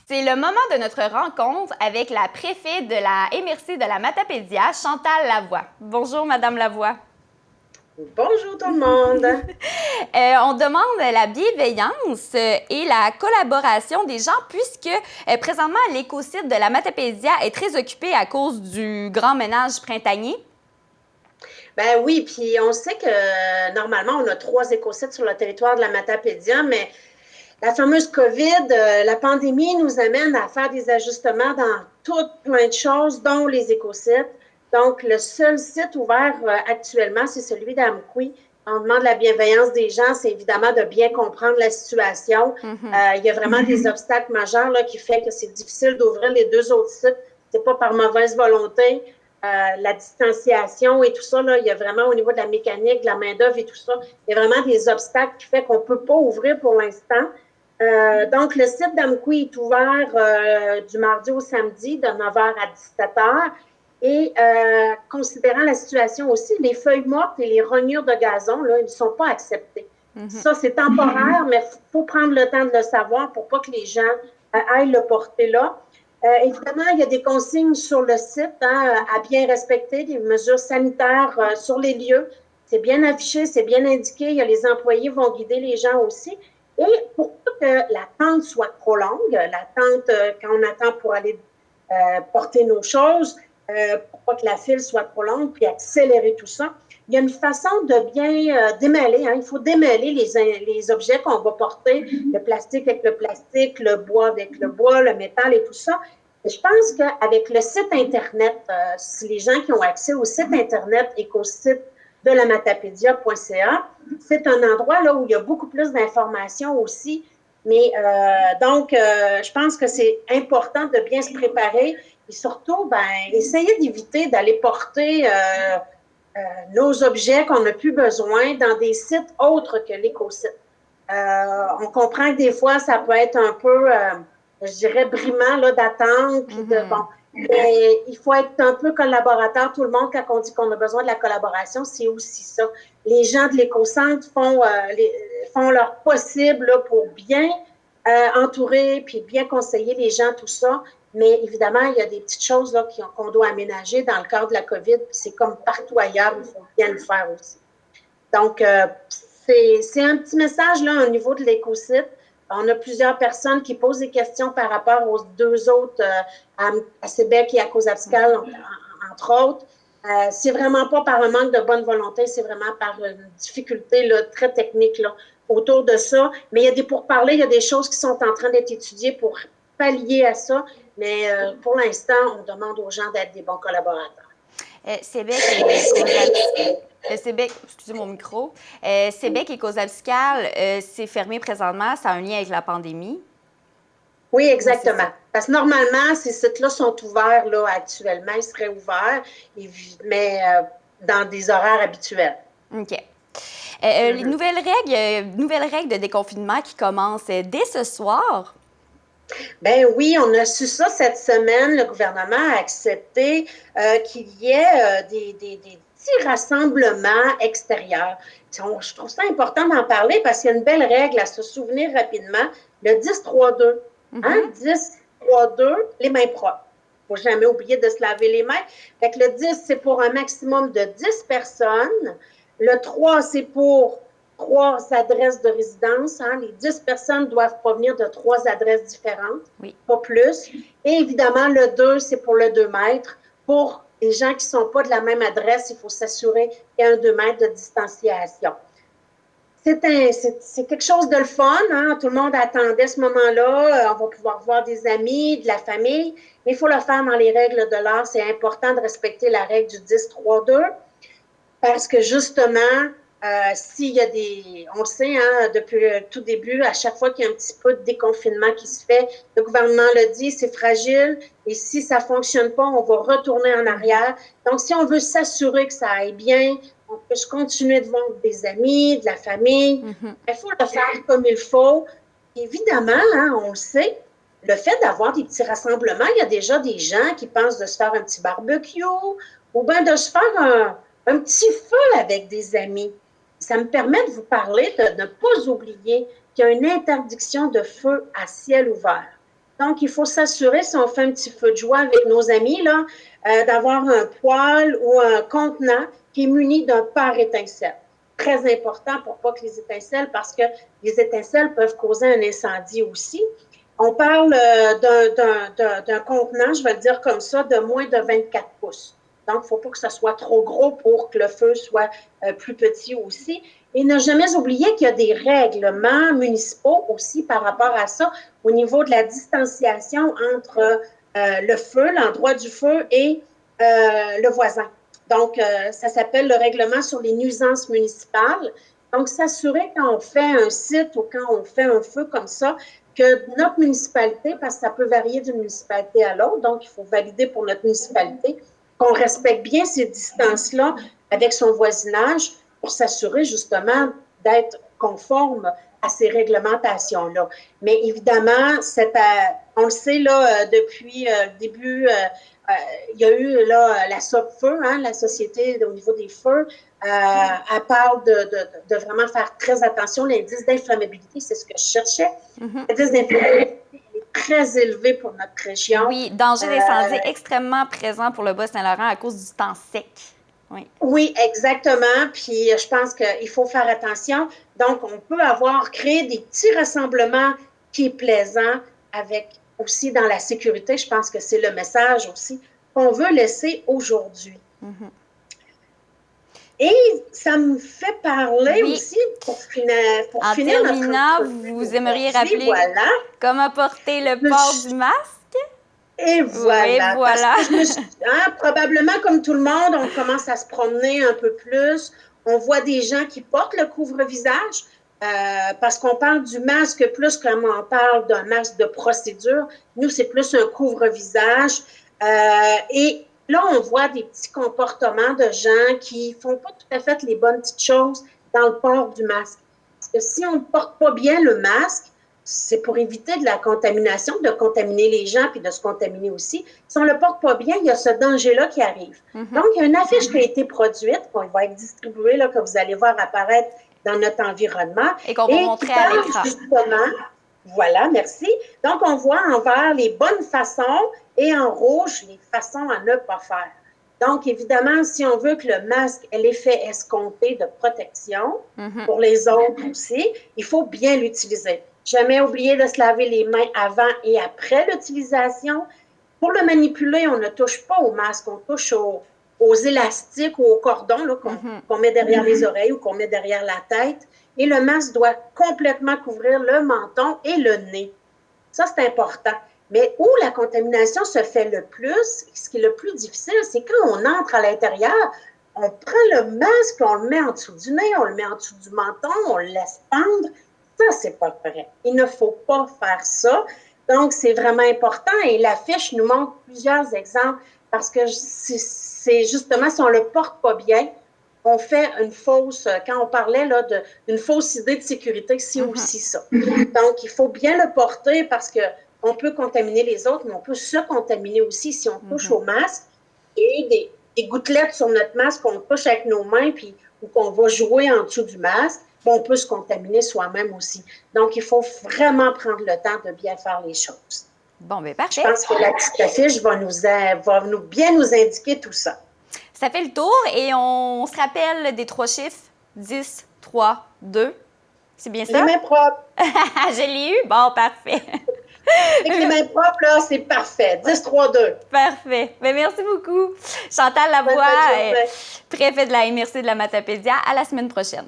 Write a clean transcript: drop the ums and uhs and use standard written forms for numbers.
C'est le moment de notre rencontre avec la préfète de la MRC de la Matapédia, Chantal Lavoie. Bonjour, Madame Lavoie. Bonjour tout le monde. On demande la bienveillance et la collaboration des gens puisque présentement l'écosite de la Matapédia est très occupé à cause du grand ménage printanier. Ben oui, puis on sait que normalement, on a 3 écosites sur le territoire de la Matapédia, mais la fameuse COVID, la pandémie nous amène à faire des ajustements dans tout plein de choses, dont les écosites. Donc, le seul site ouvert actuellement, c'est celui d'Amqui. On demande la bienveillance des gens, c'est évidemment de bien comprendre la situation. Il y a vraiment des obstacles majeurs là, qui font que c'est difficile d'ouvrir les 2 autres sites. C'est pas par mauvaise volonté. La distanciation et tout ça, là, il y a vraiment au niveau de la mécanique, de la main-d'œuvre et tout ça, il y a vraiment des obstacles qui font qu'on ne peut pas ouvrir pour l'instant. Donc, le site d'Amqui est ouvert du mardi au samedi de 9h à 17h. Et considérant la situation aussi, les feuilles mortes et les rognures de gazon, là, ils ne sont pas acceptés. Ça, c'est temporaire, mais il faut prendre le temps de le savoir pour pas que les gens aillent le porter là. Évidemment, il y a des consignes sur le site à bien respecter, des mesures sanitaires sur les lieux. C'est bien affiché, c'est bien indiqué. Il y a les employés vont guider les gens aussi. Et pour pas que l'attente soit trop longue, l'attente quand on attend pour aller porter nos choses, pour pas que la file soit trop longue, puis accélérer tout ça, il y a une façon de bien démêler. Il faut démêler les objets qu'on va porter, le plastique avec le plastique, le bois avec le bois, le métal et tout ça. Et je pense qu'avec le site Internet, si les gens qui ont accès au site Internet écosite de la matapédia.ca, c'est un endroit là où il y a beaucoup plus d'informations aussi. Mais je pense que c'est important de bien se préparer et surtout, essayer d'éviter d'aller porter nos objets qu'on n'a plus besoin dans des sites autres que l'écosite. On comprend que des fois, ça peut être un peu, je dirais, brimant là, d'attendre. Mais il faut être un peu collaborateur. Tout le monde, quand on dit qu'on a besoin de la collaboration, c'est aussi ça. Les gens de l'éco-centre font leur possible là, pour bien entourer puis bien conseiller les gens, tout ça. Mais évidemment, il y a des petites choses là, qu'on doit aménager dans le cadre de la COVID. C'est comme partout ailleurs, il faut bien le faire aussi. Donc, c'est un petit message là, au niveau de l'écosite. On a plusieurs personnes qui posent des questions par rapport aux 2 autres, à Sébec et à Causabscal, entre autres. C'est vraiment pas par un manque de bonne volonté, c'est vraiment par une difficulté là, très technique là, autour de ça. Mais il y a des pourparlers, il y a des choses qui sont en train d'être étudiées pour pallier à ça. Mais pour l'instant, on demande aux gens d'être des bons collaborateurs. Sébec et Causabscal. Sébec, excusez mon micro. Sébec et Causabscal, c'est fermé présentement. Ça a un lien avec la pandémie. Oui, exactement. Parce que normalement, ces sites-là sont ouverts là, actuellement. Ils seraient ouverts, mais dans des horaires habituels. OK. Les nouvelles règles de déconfinement qui commencent dès ce soir. Ben oui, on a su ça cette semaine. Le gouvernement a accepté qu'il y ait des petits rassemblements extérieurs. Je trouve ça important d'en parler parce qu'il y a une belle règle à se souvenir rapidement. Le 10-3-2. 10-3-2, les mains propres. Il ne faut jamais oublier de se laver les mains. Fait que le 10, c'est pour un maximum de 10 personnes. Le 3, c'est pour 3 adresses de résidence. Les 10 personnes doivent provenir de 3 adresses différentes, pas plus. Et évidemment, le 2, c'est pour le 2 mètres. Pour les gens qui ne sont pas de la même adresse, il faut s'assurer qu'il y a un 2 mètres de distanciation. C'est quelque chose de le fun. Tout le monde attendait ce moment-là. On va pouvoir voir des amis, de la famille. Mais il faut le faire dans les règles de l'art. C'est important de respecter la règle du 10-3-2 parce que justement, s'il y a on le sait, depuis le tout début, à chaque fois qu'il y a un petit peu de déconfinement qui se fait, le gouvernement le dit, c'est fragile et si ça ne fonctionne pas, on va retourner en arrière. Donc, si on veut s'assurer que ça aille bien, on peut continuer de voir des amis, de la famille. Il faut le faire comme il faut. Évidemment, on le sait, le fait d'avoir des petits rassemblements, il y a déjà des gens qui pensent de se faire un petit barbecue ou bien de se faire un petit feu avec des amis. Ça me permet de vous parler de ne pas oublier qu'il y a une interdiction de feu à ciel ouvert. Donc, il faut s'assurer, si on fait un petit feu de joie avec nos amis, là, d'avoir un poêle ou un contenant qui est muni d'un pare-étincelle. Très important pour pas que les étincelles, parce que les étincelles peuvent causer un incendie aussi. On parle d'un contenant, je vais le dire comme ça, de moins de 24 pouces. Donc, il ne faut pas que ça soit trop gros pour que le feu soit plus petit aussi. Et ne jamais oublier qu'il y a des règlements municipaux aussi par rapport à ça, au niveau de la distanciation entre le feu, l'endroit du feu et le voisin. Donc, ça s'appelle le règlement sur les nuisances municipales. Donc, s'assurer quand on fait un site ou quand on fait un feu comme ça, que notre municipalité, parce que ça peut varier d'une municipalité à l'autre, donc il faut valider pour notre municipalité, qu'on respecte bien ces distances-là avec son voisinage pour s'assurer justement d'être conforme à ces réglementations-là. Mais évidemment, on le sait, là, depuis le début, il y a eu là, la SOPFEU, hein, la Société au niveau des feux, elle parle de vraiment faire très attention. L'indice d'inflammabilité, c'est ce que je cherchais. L'indice d'inflammabilité est très élevé pour notre région. Oui, danger d'incendie extrêmement présent pour le Bas-Saint-Laurent à cause du temps sec. Oui. Oui, exactement. Puis je pense qu'il faut faire attention. Donc, on peut créé des petits rassemblements qui est plaisant avec aussi dans la sécurité. Je pense que c'est le message aussi qu'on veut laisser aujourd'hui. Et ça me fait parler aussi pour finir en terminant, vous aimeriez rappeler comment porter le port du masque? Et voilà. Oui, voilà. Parce que probablement, comme tout le monde, on commence à se promener un peu plus. On voit des gens qui portent le couvre-visage parce qu'on parle du masque plus comme on parle d'un masque de procédure. Nous, c'est plus un couvre-visage. Et là, on voit des petits comportements de gens qui ne font pas tout à fait les bonnes petites choses dans le port du masque. Parce que si on ne porte pas bien le masque, c'est pour éviter de la contamination, de contaminer les gens puis de se contaminer aussi. Si on ne le porte pas bien, il y a ce danger-là qui arrive. Donc, il y a une affiche qui a été produite, qui va être distribuée, là, que vous allez voir apparaître dans notre environnement. Et qu'on va montrer à l'écran. Justement, voilà, merci. Donc, on voit en vert les bonnes façons et en rouge les façons à ne pas faire. Donc, évidemment, si on veut que le masque ait l'effet escompté de protection pour les autres aussi, il faut bien l'utiliser. Jamais oublier de se laver les mains avant et après l'utilisation. Pour le manipuler, on ne touche pas au masque, on touche aux élastiques ou aux cordons qu'on met derrière les oreilles ou qu'on met derrière la tête. Et le masque doit complètement couvrir le menton et le nez. Ça, c'est important. Mais où la contamination se fait le plus, ce qui est le plus difficile, c'est quand on entre à l'intérieur, on prend le masque, on le met en dessous du nez, on le met en dessous du menton, on le laisse pendre. Ça, c'est pas vrai. Il ne faut pas faire ça. Donc, c'est vraiment important. Et l'affiche nous montre plusieurs exemples parce que c'est justement, si on ne le porte pas bien, on fait une fausse, quand on parlait là, d'une fausse idée de sécurité, c'est aussi ça. Donc, il faut bien le porter parce qu'on peut contaminer les autres, mais on peut se contaminer aussi si on touche au masque. Et des gouttelettes sur notre masque qu'on touche avec nos mains ou qu'on va jouer en dessous du masque, on peut se contaminer soi-même aussi. Donc, il faut vraiment prendre le temps de bien faire les choses. Bon, bien, parfait. Je pense que la petite affiche va bien nous indiquer tout ça. Ça fait le tour et on se rappelle des 3 chiffres. 10, 3, 2. C'est bien ça? Les mains propres. Je l'ai eu? Bon, parfait. Avec les mains propres, là, c'est parfait. 10, 3, 2. Parfait. Bien, merci beaucoup. Chantal Lavoie, préfet de la MRC de la Matapédia. À la semaine prochaine.